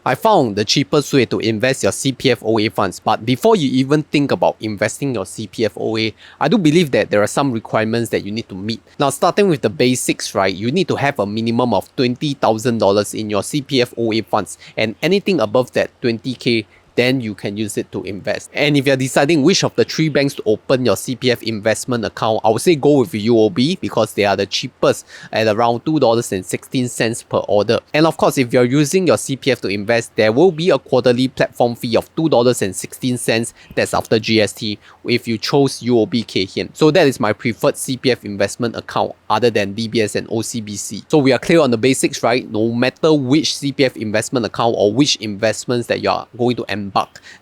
I found the cheapest way to invest your CPF OA funds, but before you even think about investing your CPF OA, I do believe that there are some requirements that you need to meet. Now, starting with the basics, right, you need to have a minimum of $20,000 in your CPF OA funds, and anything above that 20k, then you can use it to invest. And if you're deciding which of the 3 banks to open your CPF investment account, I would say go with UOB because they are the cheapest at around $2.16 per order. And of course, if you're using your CPF to invest, there will be a quarterly platform fee of $2.16, that's after GST, if you chose UOB Kayhian. So that is my preferred CPF investment account other than DBS and OCBC. So we are clear on the basics, right? No matter which CPF investment account or which investments that you are going to embark,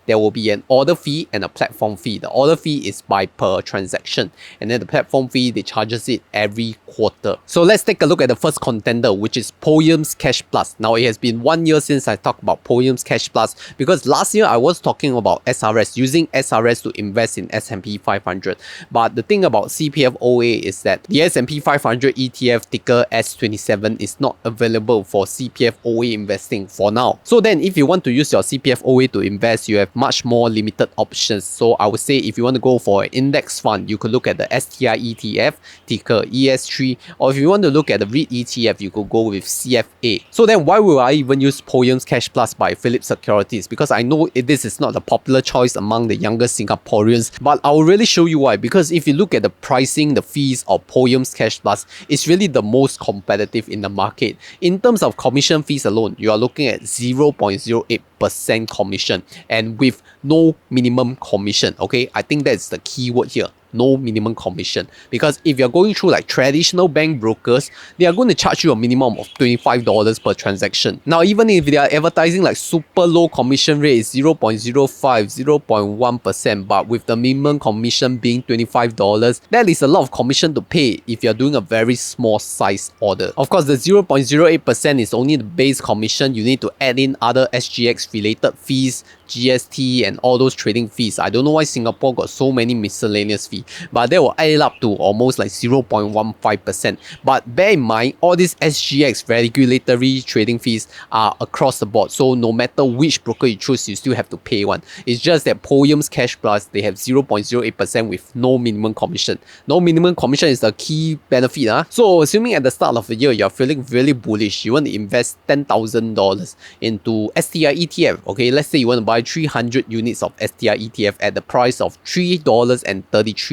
there will be an order fee and a platform fee. The order fee is by per transaction, and then the platform fee, they charges it every quarter. So let's take a look at the first contender, which is POEMS Cash Plus. Now, it has been 1 year since I talked about POEMS Cash Plus because last year I was talking about SRS, using SRS to invest in S&P 500. But the thing about CPF OA is that the S&P 500 ETF ticker S27 is not available for CPF OA investing for now. So then if you want to use your CPF OA to invest, you have much more limited options. So I would say if you want to go for an index fund, you could look at the STI ETF, ticker ES3, or if you want to look at the REIT ETF, you could go with CFA. So then why will I even use POEMS Cash Plus by Phillip Securities? Because I know this is not a popular choice among the younger Singaporeans, but I will really show you why. Because if you look at the pricing, the fees of POEMS Cash Plus, it's really the most competitive in the market. In terms of commission fees alone, you are looking at 0.08% commission and with no minimum commission. Okay, I think that's the key word here. No minimum commission, because if you're going through like traditional bank brokers, they are going to charge you a minimum of $25 per transaction. Now, even if they are advertising like super low commission rate is 0.05, 0.1%, but with the minimum commission being $25, that is a lot of commission to pay if you're doing a very small size order. Of course, the 0.08% is only the base commission. You need to add in other SGX related fees, GST, and all those trading fees. I don't know why Singapore got so many miscellaneous fees, but they will add up to almost like 0.15%. But bear in mind, all these SGX regulatory trading fees are across the board. So no matter which broker you choose, you still have to pay one. It's just that POEMS Cash Plus, they have 0.08% with no minimum commission. No minimum commission is the key benefit. So assuming at the start of the year, you're feeling really bullish, you want to invest $10,000 into STI ETF. Okay, let's say you want to buy 300 units of STI ETF at the price of $3.33.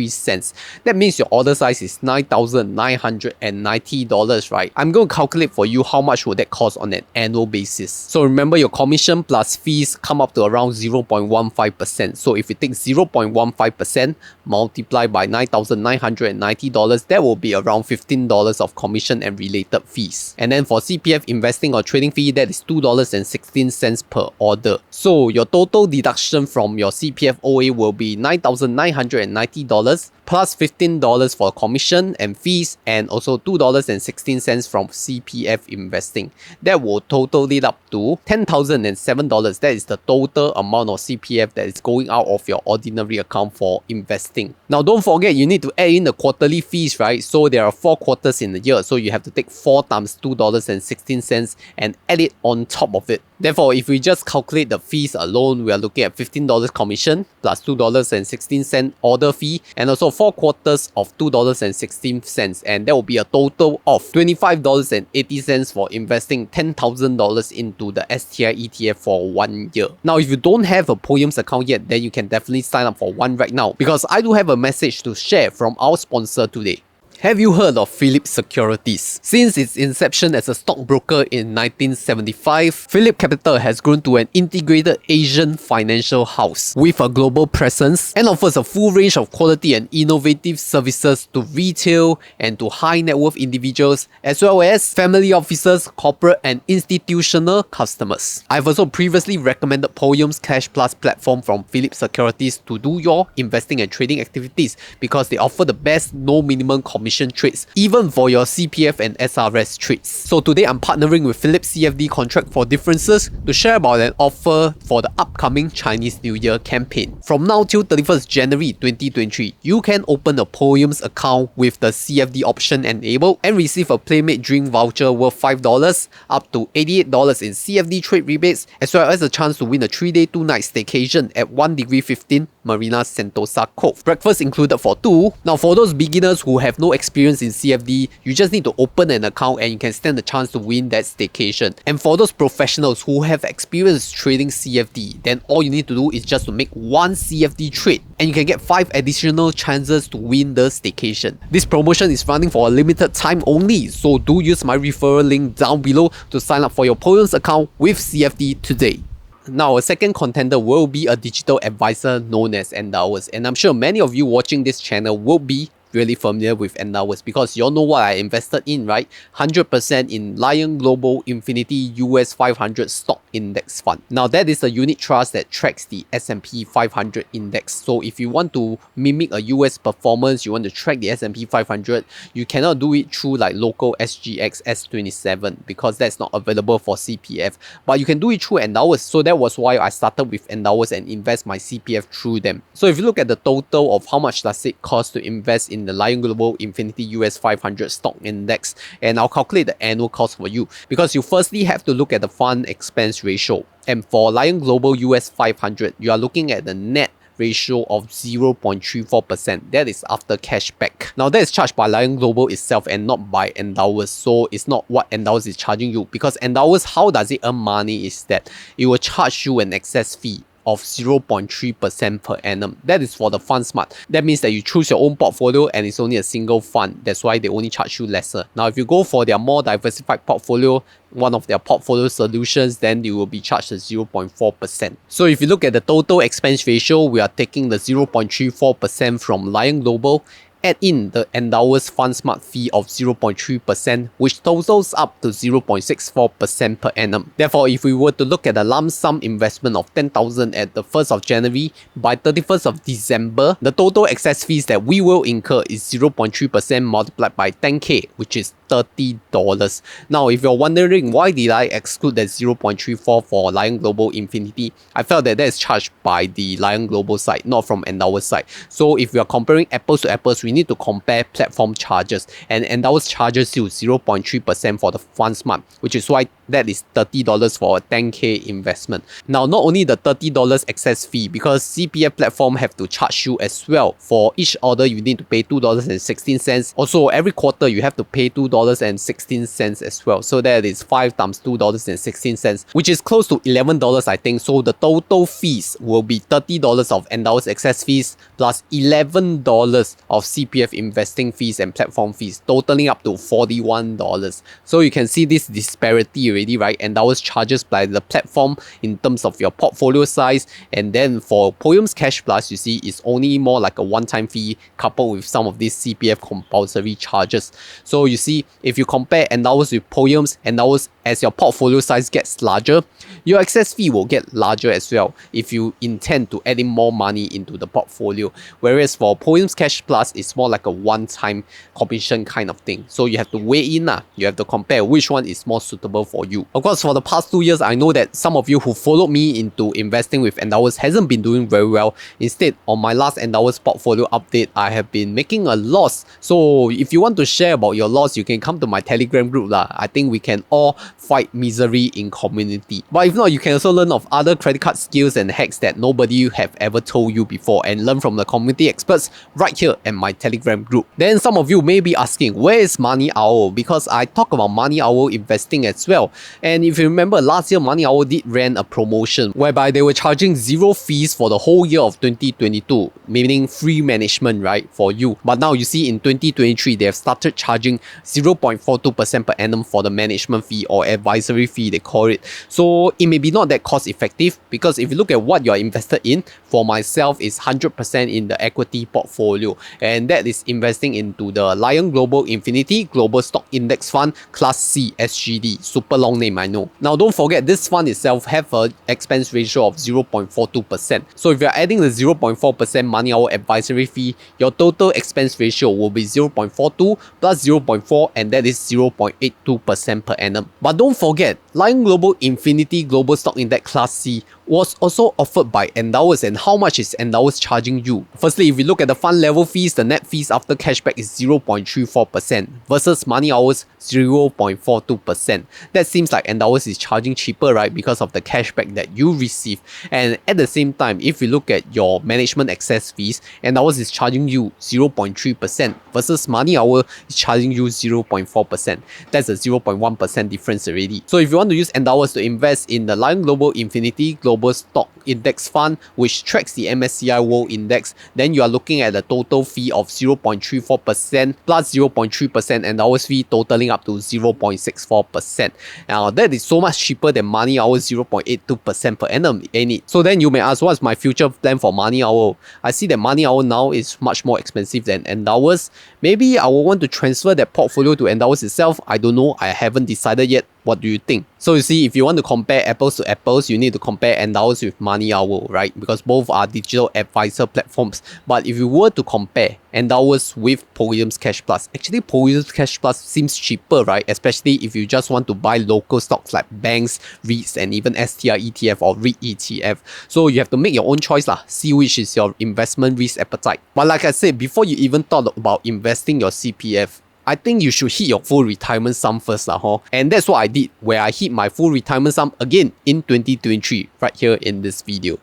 That means your order size is $9,990, right? I'm going to calculate for you how much would that cost on an annual basis. So remember, your commission plus fees come up to around 0.15%. So if you take 0.15% multiplied by $9,990, that will be around $15 of commission and related fees. And then for CPF investing or trading fee, that is $2.16 per order. So your total deduction from your CPF OA will be $9,990 plus $15 for commission and fees, and also $2.16 from CPF investing. That will total it up to $10,007. That is the total amount of CPF that is going out of your ordinary account for investing. Now, don't forget, you need to add in the quarterly fees, right? So there are 4 quarters in the year, so you have to take 4 times $2.16 and add it on top of it. Therefore, if we just calculate the fees alone, we are looking at $15 commission plus $2.16 order fee, and also 4 quarters of $2.16, and that will be a total of $25.80 for investing $10,000 into the STI ETF for 1 year. Now, if you don't have a POEMS account yet, then you can definitely sign up for one right now, because I do have a message to share from our sponsor today. Have you heard of Phillip Securities? Since its inception as a stockbroker in 1975, Phillip Capital has grown to an integrated Asian financial house with a global presence and offers a full range of quality and innovative services to retail and to high net worth individuals, as well as family offices, corporate and institutional customers. I've also previously recommended POEMS Cash Plus platform from Phillip Securities to do your investing and trading activities because they offer the best no minimum commission commission trades, even for your CPF and SRS trades. So today I'm partnering with Phillip CFD Contract for Differences to share about an offer for the upcoming Chinese New Year campaign. From now till 31st January 2023, you can open a Poems account with the CFD option enabled and receive a PlayMade drink voucher worth $5 up to $88 in CFD trade rebates, as well as a chance to win a 3-day 2-night staycation at 1°15 Marina Sentosa Cove. Breakfast included for 2. Now for those beginners who have no experience in CFD, you just need to open an account and you can stand the chance to win that staycation. And for those professionals who have experience trading CFD, then all you need to do is just to make one CFD trade and you can get 5 additional chances to win the staycation. This promotion is running for a limited time only, so do use my referral link down below to sign up for your Poems account with CFD today. Now, a second contender will be a digital advisor known as Endowers, and I'm sure many of you watching this channel will be really familiar with Endowers because you all know what I invested in, right? 100% in Lion Global Infinity US 500 Stock Index Fund. Now that is a unit trust that tracks the S&P 500 index. So if you want to mimic a US performance, you want to track the S&P 500, you cannot do it through like local SGX S27 because that's not available for CPF. But you can do it through Endowers. So that was why I started with Endowers and invest my CPF through them. So if you look at the total of how much does it cost to invest in the Lion Global Infinity US 500 Stock Index, and I'll calculate the annual cost for you because you firstly have to look at the fund expense ratio. And for Lion Global US 500, you are looking at the net ratio of 0.34%. That is after cashback. Now that is charged by Lion Global itself and not by Endowers. So it's not what Endowers is charging you, because Endowers, how does it earn money is that it will charge you an excess fee of 0.3% per annum. That is for the fund smart. That means that you choose your own portfolio and it's only a single fund. That's why they only charge you lesser. Now, if you go for their more diversified portfolio, one of their portfolio solutions, then you will be charged at 0.4%. So if you look at the total expense ratio, we are taking the 0.34% from Lion Global, add in the Endowers Fund Smart fee of 0.3%, which totals up to 0.64% per annum. Therefore, if we were to look at a lump sum investment of 10,000 at the 1st of January, by 31st of December, the total excess fees that we will incur is 0.3% multiplied by 10k, which is $30. Now, if you're wondering why did I exclude that 0.34 for Lion Global Infinity, I felt that is charged by the Lion Global side, not from Endowers side. So if we are comparing apples to apples, we need to compare platform charges, and Endowers charges you 0.3% for the fund smart, which is why that is $30 for a 10k investment. Now, not only the $30 excess fee, because CPF platform have to charge you as well. For each order, you need to pay $2.16. Also, every quarter you have to pay $2.16 as well. So that is 5 times $2.16, which is close to $11, I think. So the total fees will be $30 of Endowers excess fees plus $11 of CPF investing fees and platform fees, totaling up to $41. So you can see this disparity already, right? Endowers charges by the platform in terms of your portfolio size, and then for Poems Cash Plus, you see it's only more like a one-time fee coupled with some of these CPF compulsory charges. So you see, if you compare Endowers with Poems, Endowers, as your portfolio size gets larger, your excess fee will get larger as well if you intend to add in more money into the portfolio. Whereas for Poems Cash Plus, it's more like a one-time commission kind of thing. So you have to weigh in, you have to compare which one is more suitable for you. Of course, for the past 2 years, I know that some of you who followed me into investing with Endowers hasn't been doing very well. Instead, on my last Endowers portfolio update, I have been making a loss. So if you want to share about your loss, you can come to my Telegram group. I think we can all fight misery in community. But if not, you can also learn of other credit card skills and hacks that nobody have ever told you before, and learn from the community experts right here in my Telegram group. Then some of you may be asking, where is Money Owl? Because I talk about Money Owl investing as well. And if you remember, last year Money Owl did ran a promotion whereby they were charging 0 fees for the whole year of 2022, meaning free management, right, for you. But now you see in 2023, they have started charging 0.42% per annum for the management fee, or advisory fee they call it. So it may be not that cost effective, because if you look at what you're invested in, for myself is 100% in the equity portfolio, and that is investing into the Lion Global Infinity Global Stock Index Fund Class C SGD. Super long name, I know. Now don't forget, this fund itself have an expense ratio of 0.42%. So if you're adding the 0.4% money hour advisory fee, your total expense ratio will be 0.42 plus 0.4, and that is 0.82% per annum. But don't forget, Lion Global Infinity Global Stock Index Class C was also offered by Endowers, and how much is Endowers charging you? Firstly, if you look at the fund level fees, the net fees after cashback is 0.34% versus money hours 0.42%. That seems like Endowers is charging cheaper, right? Because of the cashback that you receive. And at the same time, if you look at your management access fees, Endowers is charging you 0.3% versus money hour is charging you 0.4%. That's a 0.1% difference already. So if you want to use Endowers to invest in the Lion Global Infinity Global Stock Index Fund, which tracks the MSCI World Index, then you are looking at a total fee of 0.34% plus 0.3% Endowers fee, totaling up to 0.64%. Now that is so much cheaper than money hour 0.82% per annum, ain't it? So then you may ask, what's my future plan for money hour? I see that money hour now is much more expensive than Endowers. Maybe I will want to transfer that portfolio to Endowers itself. I don't know, I haven't decided yet. What do you think? So you see, if you want to compare apples to apples, you need to compare Endowers with Money Hour, right? Because both are digital advisor platforms. But if you were to compare Endowers with Podium's Cash Plus, actually Podium's Cash Plus seems cheaper, right? Especially if you just want to buy local stocks like banks, REITs, and even STI ETF or REIT ETF. So you have to make your own choice lah. See which is your investment risk appetite. But like I said, before you even thought about investing your CPF, I think you should hit your full retirement sum first lah, and that's what I did, where I hit my full retirement sum again in 2023, right here in this video.